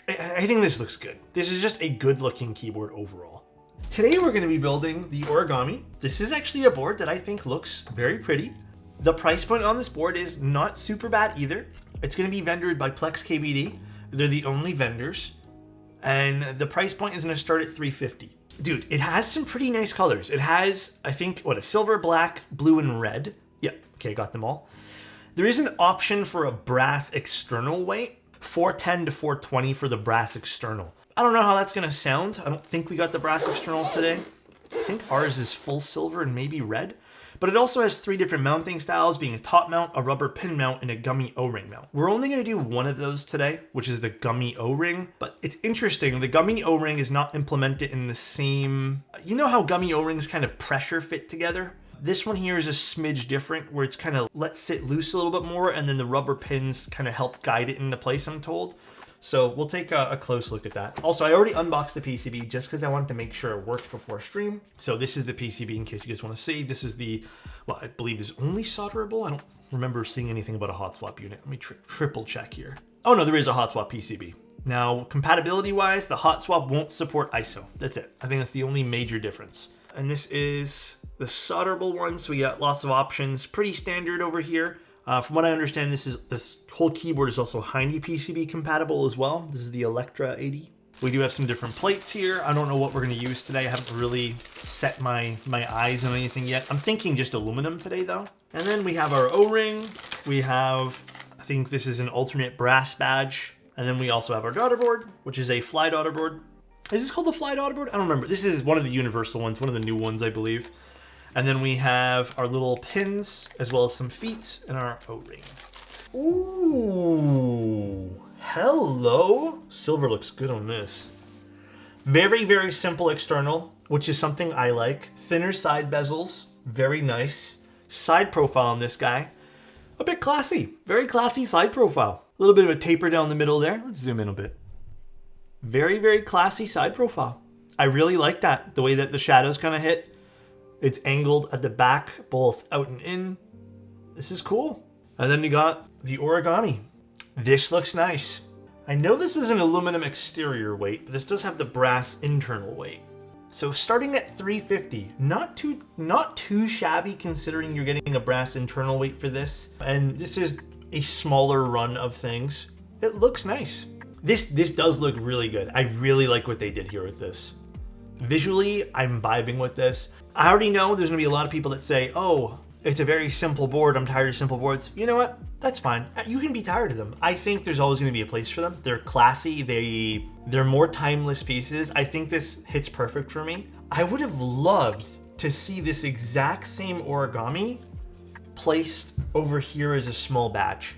I think this looks good. This is just a good looking keyboard overall. Today we're going to be building the Origami. This is actually a board that I think looks very pretty. The price point on this board is not super bad either. It's going to be vendored by Plex KBD. They're the only vendors. And the price point is going to start at $350. Dude, it has some pretty nice colors. It has, I think, a silver, black, blue, and red. Yep, okay, got them all. There is an option for a brass external weight, 410 to 420 for the brass external. I don't know how that's gonna sound. I don't think we got the brass external today. I think ours is full silver and maybe red. But it also has 3 different mounting styles, being a top mount, a rubber pin mount, and a gummy O-ring mount. We're only going to do one of those today, which is the gummy O-ring. But it's interesting, the gummy O-ring is not implemented in the same... You know how gummy O-rings kind of pressure fit together? This one here is a smidge different, where it's kind of let sit loose a little bit more, and then the rubber pins kind of help guide it into place, I'm told. So we'll take a close look at that. Also, I already unboxed the PCB just because I wanted to make sure it worked before stream. So this is the PCB in case you guys want to see. This is the, well, I believe is only solderable. I don't remember seeing anything about a hot swap unit. Let me triple check here. Oh no, there is a hot swap PCB. Now, compatibility wise, the hot swap won't support ISO. That's it. I think that's the only major difference. And this is the solderable one. So we got lots of options, pretty standard over here. From what I understand, this whole keyboard is also Hindy PCB compatible as well. This is the Electra 80. We do have some different plates here. I don't know what we're going to use today. I haven't really set my eyes on anything yet. I'm thinking just aluminum today though. And then we have our O-ring. We have, I think this is an alternate brass badge. And then we also have our daughter board, which is a fly daughter board. Is this called the fly daughter board? I don't remember. This is one of the universal ones, one of the new ones, I believe. And then we have our little pins, as well as some feet, and our O-ring. Ooh, hello. Silver looks good on this. Very, very simple external, which is something I like. Thinner side bezels, very nice. Side profile on this guy, a bit classy. Very classy side profile. A little bit of a taper down the middle there. Let's zoom in a bit. Very, very classy side profile. I really like that, the way that the shadows kind of hit. It's angled at the back, both out and in. This is cool. And then you got the Origami. This looks nice. I know this is an aluminum exterior weight, but this does have the brass internal weight. So starting at $350, not too shabby considering you're getting a brass internal weight for this. And this is a smaller run of things. It looks nice. This does look really good. I really like what they did here with this. Visually, I'm vibing with this. I already know there's gonna be a lot of people that say, oh, it's a very simple board, I'm tired of simple boards. You know what? That's fine. You can be tired of them. I think there's always gonna be a place for them. They're classy, they're more timeless pieces. I think this hits perfect for me. I would have loved to see this exact same Origami placed over here as a small batch.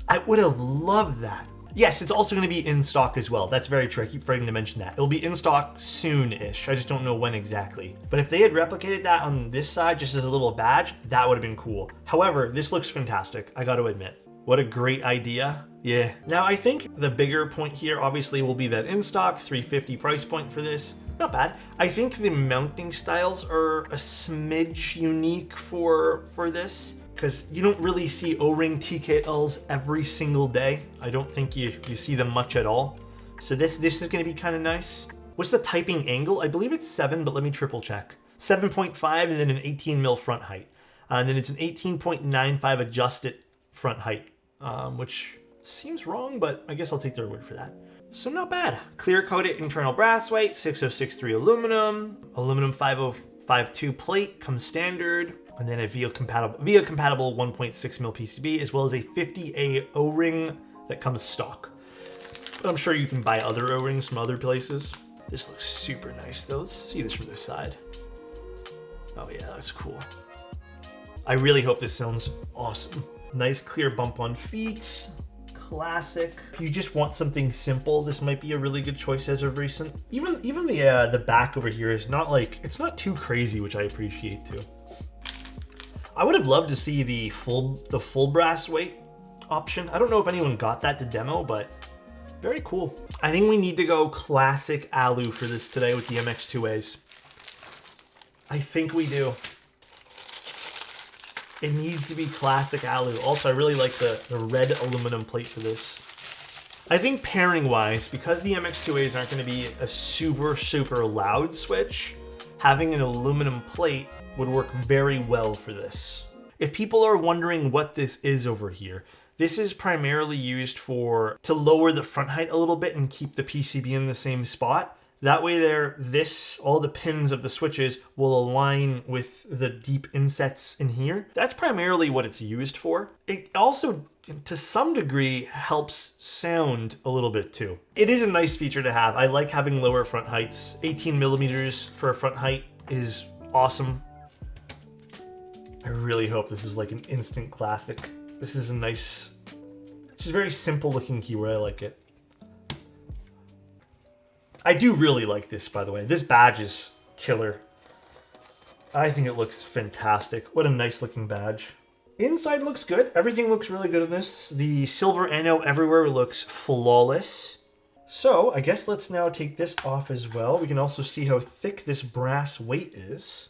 I would have loved that. Yes, it's also going to be in stock as well. That's very true. I keep forgetting to mention that. It'll be in stock soon-ish. I just don't know when exactly. But if they had replicated that on this side just as a little badge, that would have been cool. However, this looks fantastic, I got to admit. What a great idea. Yeah. Now, I think the bigger point here obviously will be that in stock, $350 price point for this. Not bad. I think the mounting styles are a smidge unique for this, because you don't really see O-ring TKLs every single day. I don't think you see them much at all. So this is going to be kind of nice. What's the typing angle? I believe it's 7, but let me triple check. 7.5 and then an 18 mil front height. And then it's an 18.95 adjusted front height, which seems wrong, but I guess I'll take their word for that. So not bad. Clear coated internal brass weight, 6063 aluminum 5052 plate comes standard. And then a VIA compatible 1.6 mil PCB, as well as a 50A O-ring that comes stock. But I'm sure you can buy other O-rings from other places. This looks super nice though. Let's see this from this side. Oh yeah, that's cool. I really hope this sounds awesome. Nice clear bump on feet. Classic. If you just want something simple, this might be a really good choice as of recent. Even the back over here is not like, it's not too crazy, which I appreciate too. I would have loved to see the full brass weight option. I don't know if anyone got that to demo, but very cool. I think we need to go classic alu for this today with the MX2As. I think we do. It needs to be classic alu. Also, I really like the red aluminum plate for this. I think pairing wise, because the MX2As aren't going to be a super loud switch, having an aluminum plate would work very well for this. If people are wondering what this is over here, this is primarily used to lower the front height a little bit and keep the PCB in the same spot. That way all the pins of the switches will align with the deep insets in here. That's primarily what it's used for. It also, to some degree, helps sound a little bit too. It is a nice feature to have. I like having lower front heights. 18 millimeters for a front height is awesome. I really hope this is like an instant classic. This is it's a very simple looking keyboard. I like it. I do really like this, by the way. This badge is killer. I think it looks fantastic. What a nice looking badge. Inside looks good. Everything looks really good in this. The silver anno everywhere looks flawless. So I guess let's now take this off as well. We can also see how thick this brass weight is.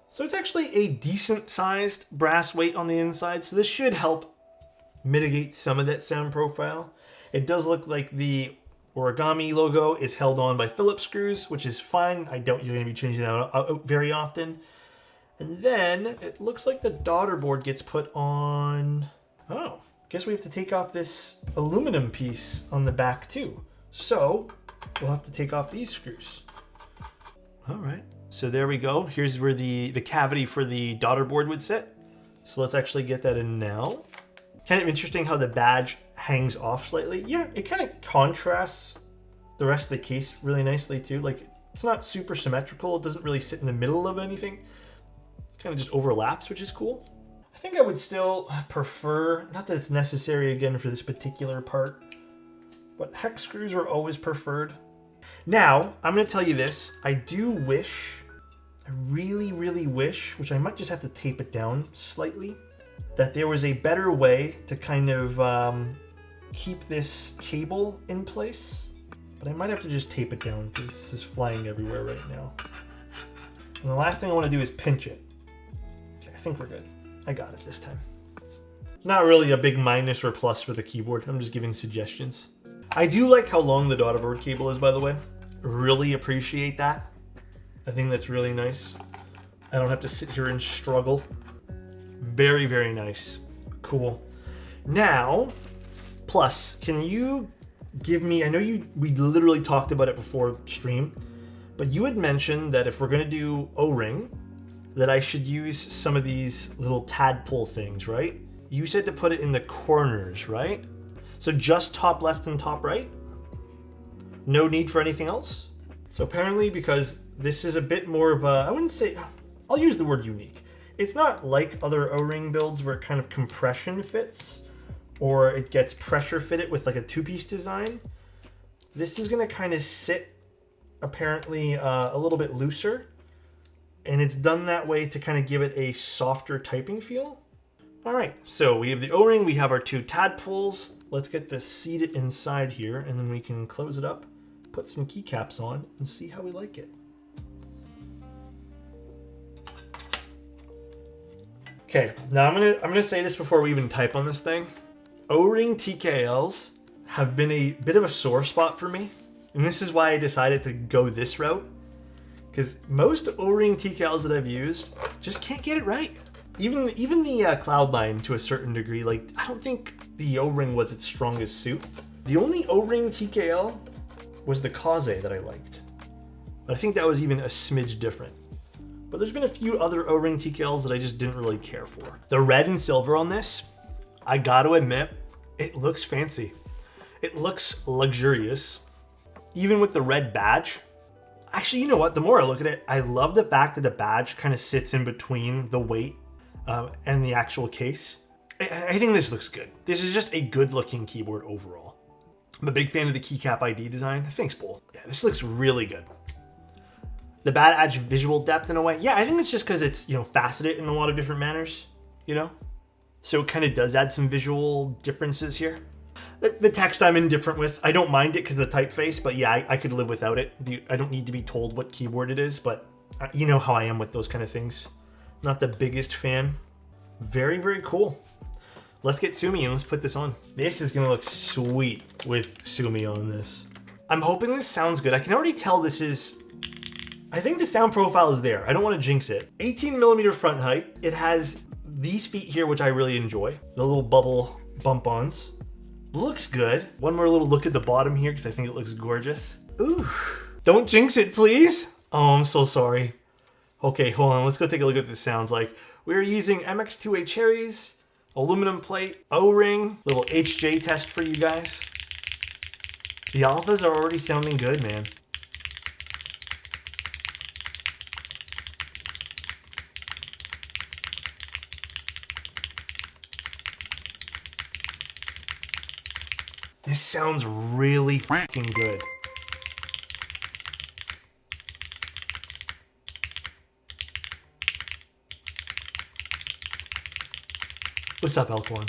So it's actually a decent sized brass weight on the inside. So this should help mitigate some of that sound profile. It does look like the Origami logo is held on by Phillips screws, which is fine. I doubt you're going to be changing that out very often. And then it looks like the daughter board gets put on. Oh, guess we have to take off this aluminum piece on the back too. So we'll have to take off these screws. All right, so there we go. Here's where the cavity for the daughter board would sit. So let's actually get that in now. Kind of interesting how the badge hangs off slightly. Yeah, it kind of contrasts the rest of the case really nicely too. Like, it's not super symmetrical. It doesn't really sit in the middle of anything. It kind of just overlaps, which is cool. I think I would still prefer, not that it's necessary again for this particular part, but hex screws are always preferred. Now, I'm going to tell you this. I really wish, which I might just have to tape it down slightly, that there was a better way to kind of keep this cable in place. But I might have to just tape it down because this is flying everywhere right now. And the last thing I want to do is pinch it. Okay, I think we're good. I got it this time. Not really a big minus or plus for the keyboard. I'm just giving suggestions. I do like how long the daughter board cable is, by the way. Really appreciate that. I think that's really nice. I don't have to sit here and struggle. Very nice. Cool. Now, plus, can you give me, I know we literally talked about it before stream, but you had mentioned that if we're going to do O-ring, that I should use some of these little tadpole things, right? You said to put it in the corners, right? So just top left and top right? No need for anything else? So apparently, because this is a bit more of a, I wouldn't say, I'll use the word unique. It's not like other O-ring builds where it kind of compression fits or it gets pressure fitted with like a two-piece design. This is going to kind of sit apparently a little bit looser, and it's done that way to kind of give it a softer typing feel. All right, so we have the O-ring, we have our two tadpoles. Let's get this seated inside here, and then we can close it up, put some keycaps on, and see how we like it. Okay, now I'm gonna say this before we even type on this thing. O-ring TKLs have been a bit of a sore spot for me, and this is why I decided to go this route. Because most O-ring TKLs that I've used just can't get it right. Even the Cloudline to a certain degree, like I don't think the O-ring was its strongest suit. The only O-ring TKL was the Kaze that I liked, but I think that was even a smidge different. But there's been a few other O-ring TKLs that I just didn't really care for. The red and silver on this, I gotta admit, it looks fancy. It looks luxurious. Even with the red badge. Actually, you know what? The more I look at it, I love the fact that the badge kind of sits in between the weight and the actual case. I think this looks good. This is just a good looking keyboard overall. I'm a big fan of the keycap ID design. Thanks, Bull. Yeah, this looks really good. The badge adds visual depth in a way. Yeah, I think it's just because it's, faceted in a lot of different manners, So it kind of does add some visual differences here. The text I'm indifferent with. I don't mind it because of the typeface, but yeah, I could live without it. I don't need to be told what keyboard it is, but you know how I am with those kind of things. Not the biggest fan. Very cool. let's get Sumi and let's put this on. This is gonna look sweet with Sumi on this. I'm hoping this sounds good. I can already tell this is, I think the sound profile is there. I don't want to jinx it. 18mm front height. It has these feet here, which I really enjoy. The little bubble bump-ons. Looks good. One more little look at the bottom here because I think it looks gorgeous. Ooh, don't jinx it, please. Oh, I'm so sorry. Okay, hold on. Let's go take a look at what this sounds like. We're using MX2A cherries, aluminum plate, O-ring, little HJ test for you guys. The alphas are already sounding good, man. This sounds really freaking good. What's up, Elkhorn?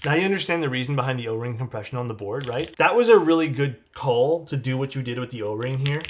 Now you understand the reason behind the O-ring compression on the board, right? That was a really good call to do what you did with the O-ring here.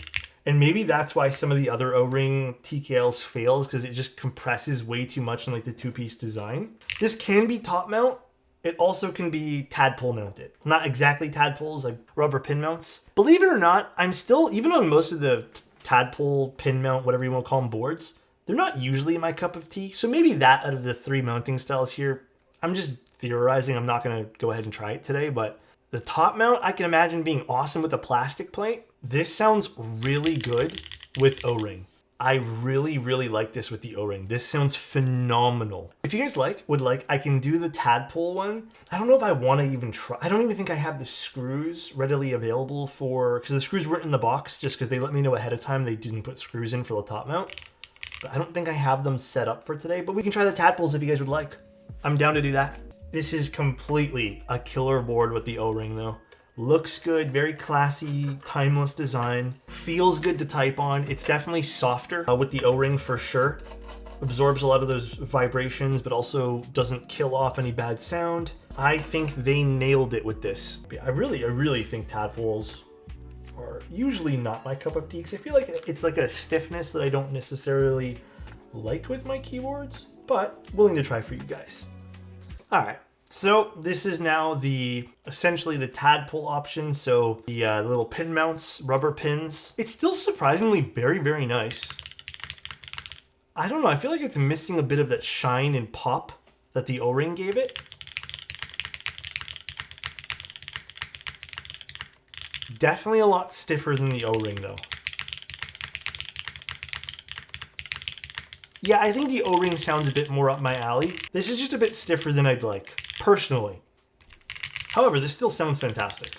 And maybe that's why some of the other O-ring TKLs fails, because it just compresses way too much in like the two-piece design. This can be top mount. It also can be tadpole mounted. Not exactly tadpoles, like rubber pin mounts. Believe it or not, I'm still, even on most of the tadpole, pin mount, whatever you want to call them, boards, they're not usually my cup of tea. So maybe that out of the 3 mounting styles here, I'm just theorizing. I'm not going to go ahead and try it today, but the top mount, I can imagine being awesome with a plastic plate. This sounds really good with O-ring. I really, really like this with the O-ring. This sounds phenomenal. If you guys would like, I can do the tadpole one. I don't know if I want to even try. I don't even think I have the screws readily available because the screws weren't in the box just because they let me know ahead of time they didn't put screws in for the top mount. But I don't think I have them set up for today, but we can try the tadpoles if you guys would like. I'm down to do that. This is completely a killer board with the O-ring though. Looks good, very classy, timeless design. Feels good to type on. It's definitely softer with the O-ring for sure. Absorbs a lot of those vibrations, but also doesn't kill off any bad sound. I think they nailed it with this. I really think tadpoles are usually not my cup of tea, because I feel like it's like a stiffness that I don't necessarily like with my keyboards, but willing to try for you guys. All right. So this is now essentially the tadpole option. So the little pin mounts, rubber pins. It's still surprisingly very, very nice. I don't know. I feel like it's missing a bit of that shine and pop that the O-ring gave it. Definitely a lot stiffer than the O-ring though. Yeah, I think the O-ring sounds a bit more up my alley. This is just a bit stiffer than I'd like. Personally. However, this still sounds fantastic.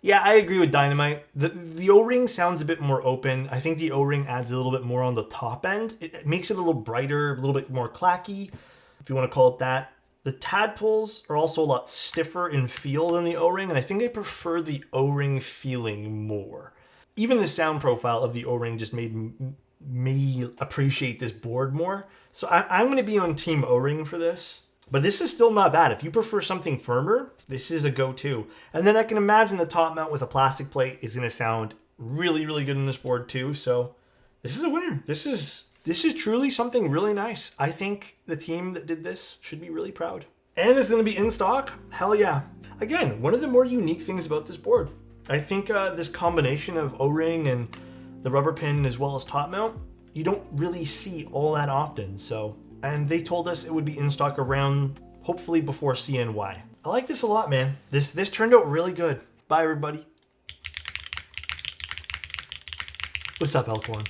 Yeah, I agree with Dynamite. The O-ring sounds a bit more open. I think the O-ring adds a little bit more on the top end. It makes it a little brighter, a little bit more clacky, if you want to call it that. The tadpoles are also a lot stiffer in feel than the O-ring, and I think I prefer the O-ring feeling more. Even the sound profile of the O-ring just made me appreciate this board more. So I'm going to be on Team O-ring for this. But this is still not bad. If you prefer something firmer, this is a go-to. And then I can imagine the top mount with a plastic plate is going to sound really, really good in this board too. So this is a winner. This is truly something really nice. I think the team that did this should be really proud. And it's going to be in stock. Hell yeah. Again, one of the more unique things about this board. I think this combination of O-ring and the rubber pin as well as top mount, you don't really see all that often. And they told us it would be in stock around, hopefully before CNY. I like this a lot, man. This turned out really good. Bye, everybody. What's up, Elkhorn?